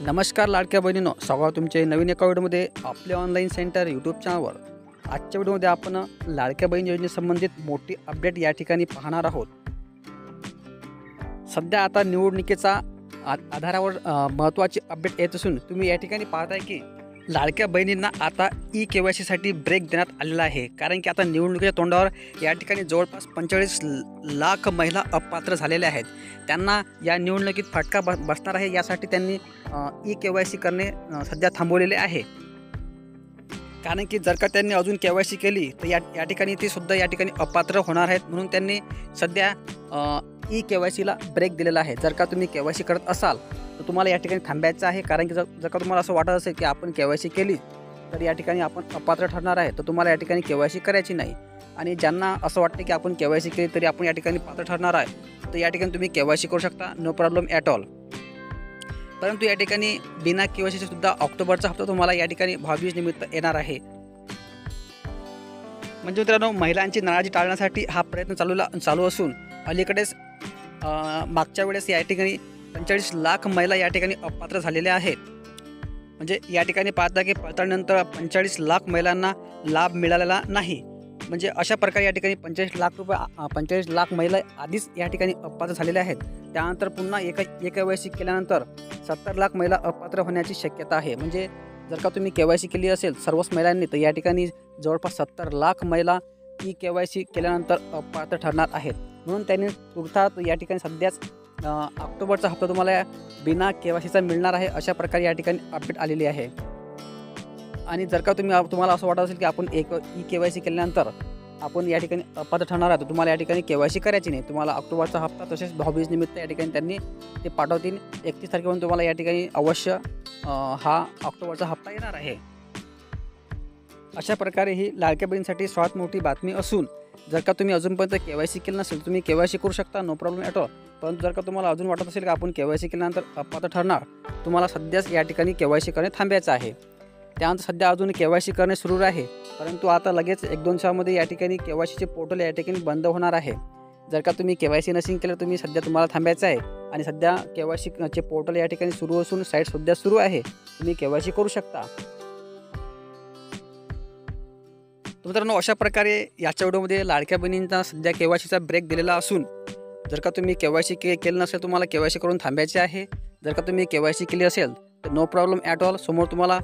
नमस्कार लाडक्या बहिणींनो, स्वागत तुमचे नवीन एका व्हिडिओमध्ये आपले ऑनलाईन सेंटर यूट्यूब चॅनलवर। आजच्या व्हिडिओमध्ये आपण लाडक्या बहीण योजनेसंबंधित मोठी अपडेट या ठिकाणी पाहणार आहोत। सध्या आता निवडणुकीचा आधारावर महत्त्वाची अपडेट येत असून तुम्ही या ठिकाणी पाहताय की लाडक्या बहिणींना आता ई-KYC साठी ब्रेक देण्यात आलेला आहे। कारण की आता निवडणुकीच्या तोंडावर या ठिकाणी जवळपास 45 लाख महिला अपात्र झालेल्या आहेत। त्यांना या निवडणुकीत फटका बसणार आहे, यासाठी त्यांनी ई-KYC करणे सध्या थांबवलेले आहे। कारण की जर का त्यांनी अजून KYC केली तर या ठिकाणी ती सुद्धा या ठिकाणी अपात्र होणार आहेत, म्हणून त्यांनी सध्या ई-KYCला ब्रेक दिलेला आहे। जर का तुम्ही KYC करत असाल तर तुम्हाला या ठिकाणी थांबायचं आहे। कारण की जर का तुम्हाला असं वाटत असेल की आपण KYC केली तर या ठिकाणी आपण अपात्र ठरणार आहे, तर तुम्हाला या ठिकाणी KYC करायची नाही। आणि ज्यांना असं वाटतं की आपण KYC केली तरी आपण या ठिकाणी पात्र ठरणार आहे, तर या ठिकाणी तुम्ही KYC करू शकता, नो प्रॉब्लेम ॲट ऑल। परंतु या ठिकाणी बिना KYCचे सुद्धा ऑक्टोबरचा हप्ता तुम्हाला या ठिकाणी भाऊबीज निमित्त येणार आहे। म्हणजे मित्रांनो, महिलांची नाराजी टाळण्यासाठी हा प्रयत्न चालू असून अलीकडेच मागच्या वेळेस या ठिकाणी 45 लाख महिला या ठिकाणी अपात्र झालेल्या आहेत। म्हणजे या ठिकाणी पाहता की पडताळणीनंतर 45 लाख महिलांना लाभ मिळालेला नाही। म्हणजे अशा प्रकारे या ठिकाणी 45 लाख महिला आधीच या ठिकाणी अपात्र झालेल्या आहेत। त्यानंतर पुन्हा ई-KYC केल्यानंतर 70 लाख महिला अपात्र होण्याची शक्यता आहे। म्हणजे जर का तुम्ही KYC केली असेल सर्वच महिलांनी, तर या ठिकाणी जवळपास 70 लाख महिला ई-KYC केल्यानंतर अपात्र ठरणार आहेत। म्हणून त्यांनी तुर्तास या ठिकाणी सध्याच ऑक्टोबरचा हप्ता तुम्हाला बिना KYCचा मिळणार आहे, अशा प्रकारे या ठिकाणी अपडेट आलेली आहे। आणि जर का तुम्हाला असं वाटत असेल की आपण ई-KYC केल्यानंतर आपण या ठिकाणी अपात्र ठरणार आहे, तर तुम्हाला या ठिकाणी KYC करायची नाही। तुम्हाला ऑक्टोबरचा हप्ता तसेच भाऊबीज निमित्त या ठिकाणी त्यांनी ते पाठवतील। 31 तारखेपर्यंत तुम्हाला या ठिकाणी अवश्य हा ऑक्टोबरचा हप्ता येणार आहे। अशा प्रकारे ही लाडक्या बहिणीसाठी सर्वात मोठी बातमी असून जर का तुम्ही अजूनपर्यंत KYC केलं नसेल तुम्ही KYC करू शकता, नो प्रॉब्लेम ॲट ऑल। परंतु जर का तुम्हाला अजून वाटत असेल की आपण KYC केल्यानंतर अपात्र ठरणार, तुम्हाला सध्याच या ठिकाणी KYC करणे थांबायचं आहे। त्यानंतर सध्या अजून KYC करणे सुरू आहे, परंतु आता लगेच 1-2 दिवसामध्ये या ठिकाणी KYCचे पोर्टल या ठिकाणी बंद होणार आहे। जर का तुम्ही KYC नसेल केलं तुम्ही तुम्हाला थांबायचं आहे। आणि सध्या KYCचे पोर्टल या ठिकाणी सुरू असून साईटसुद्धा सुरू आहे, तुम्ही KYC करू शकता। मित्रांनो, अशा प्रकारे याच्या व्हिडिओमध्ये लाडक्या बहिणींना सध्या KYCचा ब्रेक दिलेला असून जर का तुम्ही KYC केलं नसेल तुम्हाला KYC करून थांबायचे आहे। जर का तुम्ही KYC केली असेल तर नो प्रॉब्लेम ॲट ऑल, समोर तुम्हाला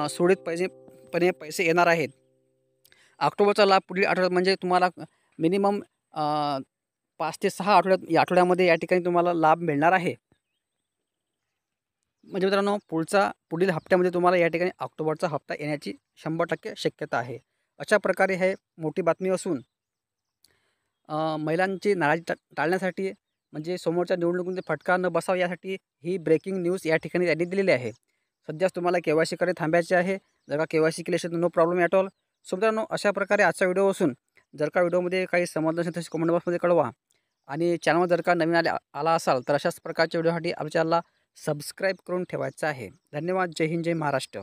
सुरळीतपणे पैसे येणार आहेत। ऑक्टोबरचा लाभ पुढील आठवड्यात, म्हणजे तुम्हाला मिनिमम 5 ते 6 आठवड्यामध्ये या ठिकाणी तुम्हाला लाभ मिळणार आहे। म्हणजे मित्रांनो, पुढील हप्त्यामध्ये तुम्हाला या ठिकाणी ऑक्टोबरचा हप्ता येण्याची 100% शक्यता आहे। अशा प्रकारे हे मोठी बातमी असून महिलांची नाराजी टाळण्यासाठी, म्हणजे समोरच्या निवडणुकीमध्ये फटका न बसावा यासाठी ही ब्रेकिंग न्यूज या ठिकाणी त्यांनी दिलेली आहे। सध्याच तुम्हाला KYC करणे थांबायचे आहे। जर का KYC केली असेल तर no problem at all. So मित्रांनो, अशा प्रकारे आजचा व्हिडिओ असून जर का व्हिडिओमध्ये काही समजलं असेल तर कमेंट बॉक्समध्ये कळवा। आणि चॅनलवर जर का नवीन आला असाल तर अशाच प्रकारच्या व्हिडिओसाठी आमच्या चॅनलला सबस्क्राईब करून ठेवायचं आहे। धन्यवाद। जय हिंद, जय महाराष्ट्र।